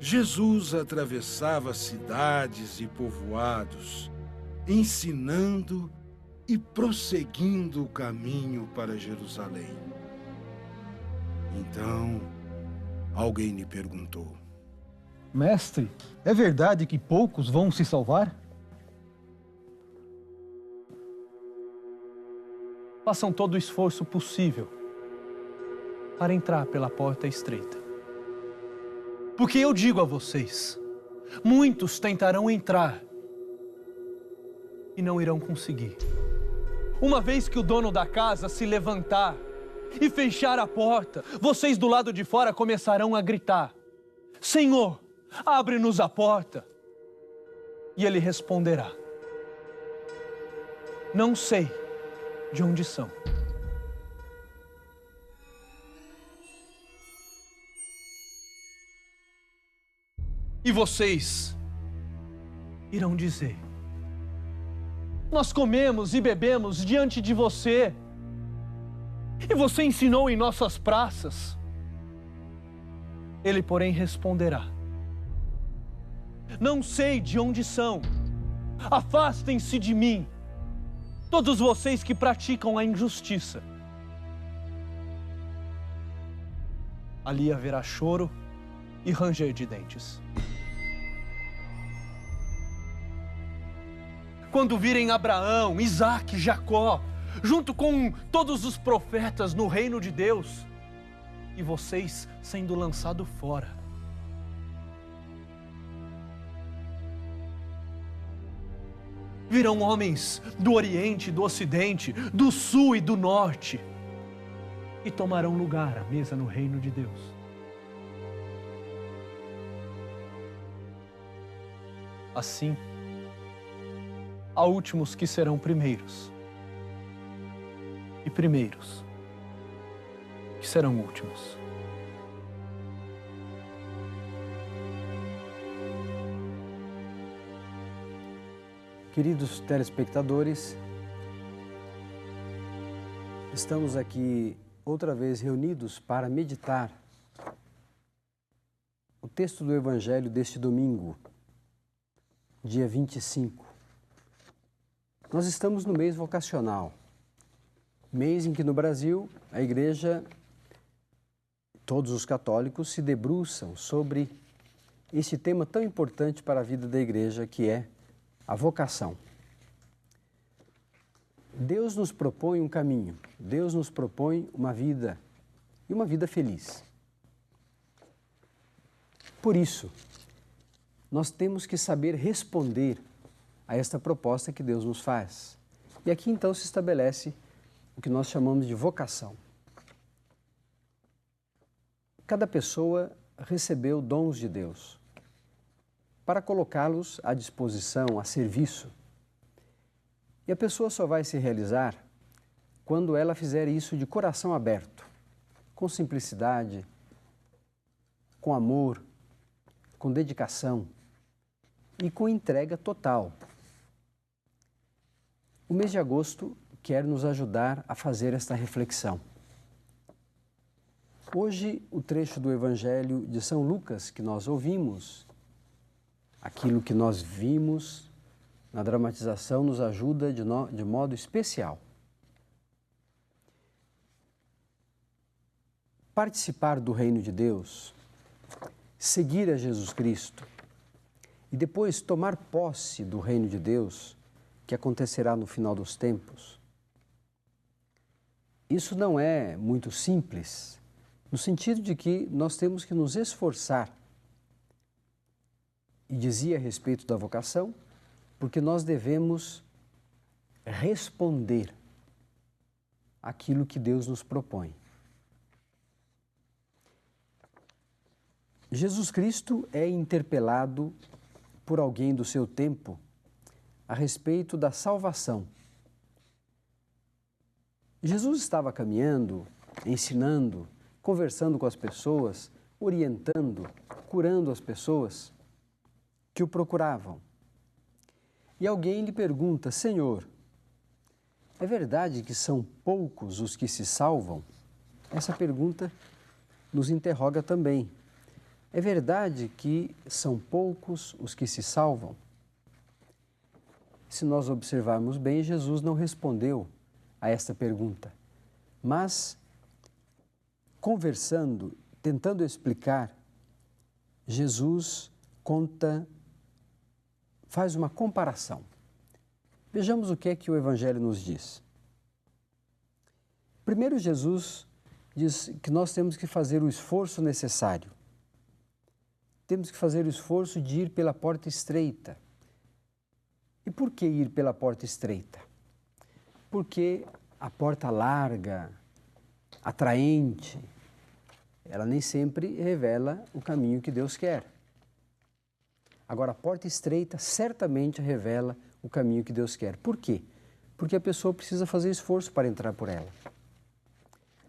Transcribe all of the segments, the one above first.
Jesus atravessava cidades e povoados, ensinando e prosseguindo o caminho para Jerusalém. Então, alguém lhe perguntou: Mestre, é verdade que poucos vão se salvar? Façam todo o esforço possível para entrar pela porta estreita. Porque eu digo a vocês, muitos tentarão entrar e não irão conseguir. Uma vez que o dono da casa se levantar e fechar a porta, vocês do lado de fora começarão a gritar: Senhor, abre-nos a porta. E ele responderá: não sei de onde são. E vocês irão dizer: nós comemos e bebemos diante de você, e você ensinou em nossas praças. Ele, porém, responderá: não sei de onde são, afastem-se de mim, todos vocês que praticam a injustiça. Ali haverá choro e ranger de dentes. Quando virem Abraão, Isaque, Jacó, junto com todos os profetas no reino de Deus, e vocês sendo lançados fora. Virão homens do Oriente, do Ocidente, do Sul e do Norte, e tomarão lugar à mesa no reino de Deus. Assim, há últimos que serão primeiros, e primeiros que serão últimos. Queridos telespectadores, estamos aqui outra vez reunidos para meditar o texto do Evangelho deste domingo, dia 25. Nós estamos no mês vocacional, mês em que no Brasil a Igreja, todos os católicos se debruçam sobre este tema tão importante para a vida da Igreja, que é a vocação. Deus nos propõe um caminho, Deus nos propõe uma vida, e uma vida feliz. Por isso, nós temos que saber responder a esta proposta que Deus nos faz. E aqui então se estabelece o que nós chamamos de vocação. Cada pessoa recebeu dons de Deus para colocá-los à disposição, a serviço. E a pessoa só vai se realizar quando ela fizer isso de coração aberto, com simplicidade, com amor, com dedicação e com entrega total. O mês de agosto quer nos ajudar a fazer esta reflexão. Hoje, o trecho do Evangelho de São Lucas que nós ouvimos, aquilo que nós vimos na dramatização, nos ajuda de modo especial. Participar do reino de Deus, seguir a Jesus Cristo e depois tomar posse do reino de Deus, que acontecerá no final dos tempos. Isso não é muito simples, no sentido de que nós temos que nos esforçar. E dizia a respeito da vocação, porque nós devemos responder àquilo que Deus nos propõe. Jesus Cristo é interpelado por alguém do seu tempo a respeito da salvação. Jesus estava caminhando, ensinando, conversando com as pessoas, orientando, curando as pessoas que o procuravam. E alguém lhe pergunta: Senhor, é verdade que são poucos os que se salvam? Essa pergunta nos interroga também. É verdade que são poucos os que se salvam? Se nós observarmos bem, Jesus não respondeu a esta pergunta, mas conversando, tentando explicar, Jesus faz uma comparação. Vejamos o que é que o Evangelho nos diz. Primeiro, Jesus diz que nós temos que fazer o esforço necessário. Temos que fazer o esforço de ir pela porta estreita. E por que ir pela porta estreita? Porque a porta larga, atraente, ela nem sempre revela o caminho que Deus quer. Agora, a porta estreita certamente revela o caminho que Deus quer. Por quê? Porque a pessoa precisa fazer esforço para entrar por ela.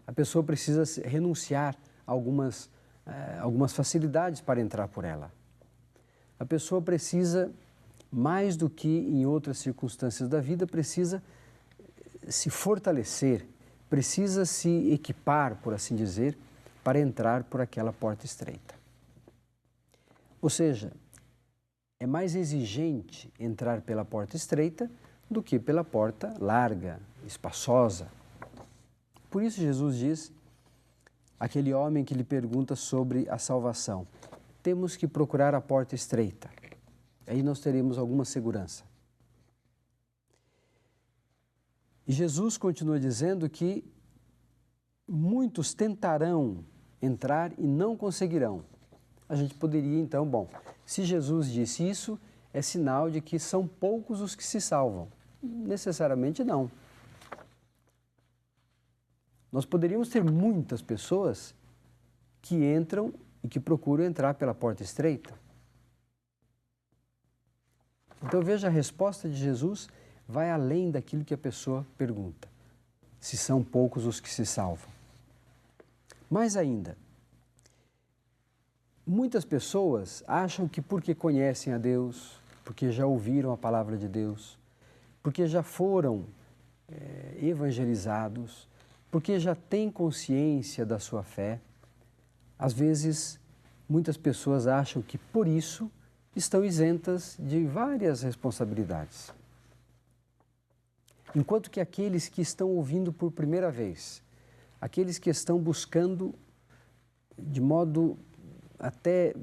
A pessoa precisa renunciar a algumas facilidades para entrar por ela. A pessoa precisa, mais do que em outras circunstâncias da vida, precisa se fortalecer, precisa se equipar, por assim dizer, para entrar por aquela porta estreita. Ou seja, é mais exigente entrar pela porta estreita do que pela porta larga, espaçosa. Por isso Jesus diz, aquele homem que lhe pergunta sobre a salvação, temos que procurar a porta estreita. Aí nós teremos alguma segurança. E Jesus continua dizendo que muitos tentarão entrar e não conseguirão. A gente poderia então, se Jesus disse isso, é sinal de que são poucos os que se salvam. Necessariamente não. Nós poderíamos ter muitas pessoas que entram e que procuram entrar pela porta estreita. Então veja, a resposta de Jesus vai além daquilo que a pessoa pergunta, se são poucos os que se salvam. Mais ainda, muitas pessoas acham que porque conhecem a Deus, porque já ouviram a palavra de Deus, porque já foram evangelizados, porque já têm consciência da sua fé, às vezes muitas pessoas acham que por isso estão isentas de várias responsabilidades. Enquanto que aqueles que estão ouvindo por primeira vez, aqueles que estão buscando de modo até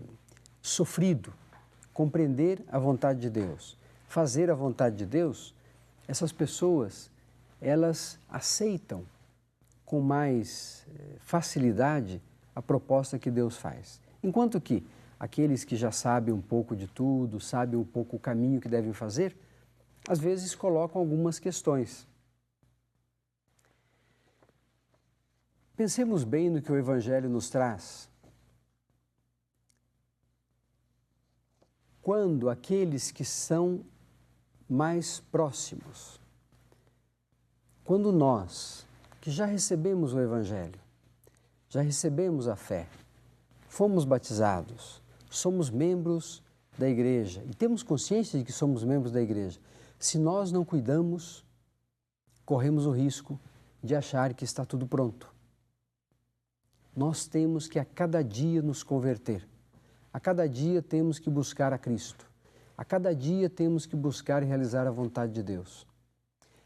sofrido, compreender a vontade de Deus, fazer a vontade de Deus, essas pessoas, elas aceitam com mais facilidade a proposta que Deus faz. Enquanto que aqueles que já sabem um pouco de tudo, sabem um pouco o caminho que devem fazer, às vezes colocam algumas questões. Pensemos bem no que o Evangelho nos traz. Quando aqueles que são mais próximos, quando nós, que já recebemos o Evangelho, já recebemos a fé, fomos batizados, somos membros da igreja e temos consciência de que somos membros da igreja, se nós não cuidamos, corremos o risco de achar que está tudo pronto. Nós temos que a cada dia nos converter. A cada dia temos que buscar a Cristo. A cada dia temos que buscar e realizar a vontade de Deus.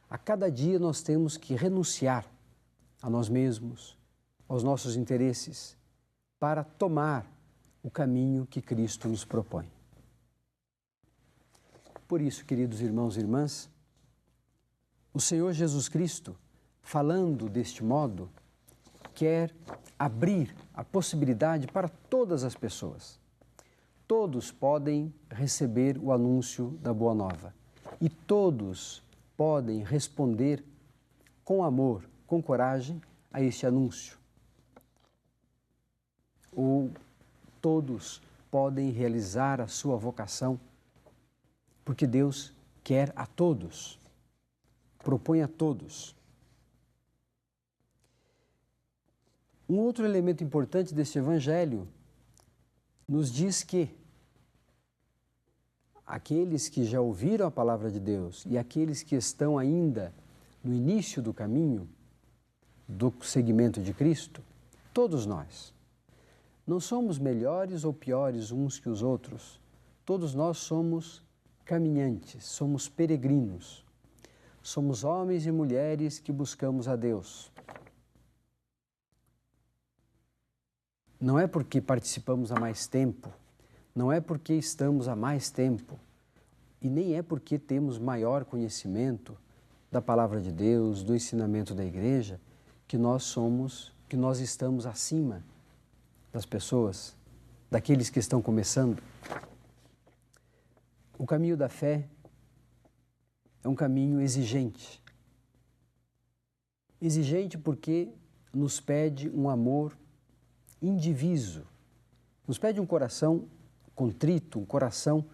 A cada dia nós temos que renunciar a nós mesmos, aos nossos interesses, para tomar o caminho que Cristo nos propõe. Por isso, queridos irmãos e irmãs, o Senhor Jesus Cristo, falando deste modo, quer abrir a possibilidade para todas as pessoas. Todos podem receber o anúncio da Boa Nova e todos podem responder com amor, com coragem a este anúncio. Ou todos podem realizar a sua vocação, porque Deus quer a todos, propõe a todos. Um outro elemento importante deste Evangelho nos diz que aqueles que já ouviram a palavra de Deus e aqueles que estão ainda no início do caminho do seguimento de Cristo, todos nós Não somos melhores ou piores uns que os outros. Todos nós somos caminhantes, somos peregrinos. Somos homens e mulheres que buscamos a Deus. Não é porque participamos há mais tempo, não é porque estamos há mais tempo, e nem é porque temos maior conhecimento da palavra de Deus, do ensinamento da igreja, que nós estamos acima das pessoas, daqueles que estão começando. O caminho da fé é um caminho exigente. Exigente porque nos pede um amor indiviso, nos pede um coração contrito, um coração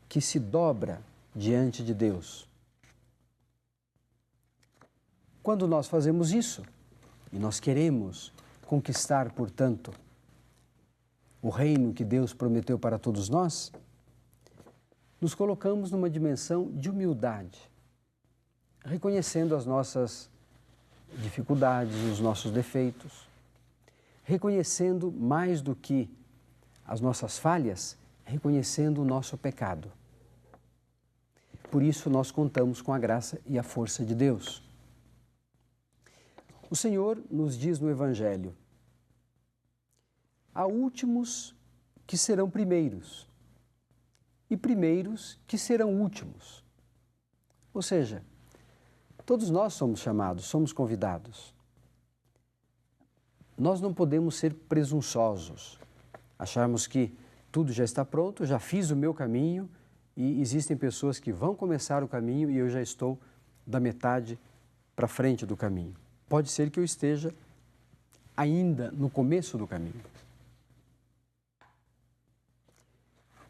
que se dobra diante de Deus. Quando nós fazemos isso, e nós queremos conquistar, portanto, o reino que Deus prometeu para todos nós, nos colocamos numa dimensão de humildade, reconhecendo as nossas dificuldades, os nossos defeitos, reconhecendo mais do que as nossas falhas, reconhecendo o nosso pecado. Por isso nós contamos com a graça e a força de Deus. O Senhor nos diz no Evangelho: há últimos que serão primeiros e primeiros que serão últimos. Ou seja, todos nós somos chamados, somos convidados. Nós não podemos ser presunçosos, acharmos que tudo já está pronto, já fiz o meu caminho e existem pessoas que vão começar o caminho e eu já estou da metade para frente do caminho. Pode ser que eu esteja ainda no começo do caminho.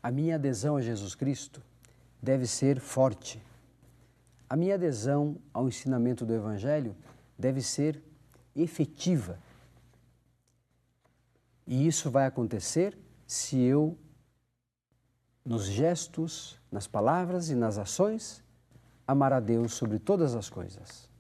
A minha adesão a Jesus Cristo deve ser forte. A minha adesão ao ensinamento do Evangelho deve ser efetiva. E isso vai acontecer se eu, nos gestos, nas palavras e nas ações, amar a Deus sobre todas as coisas.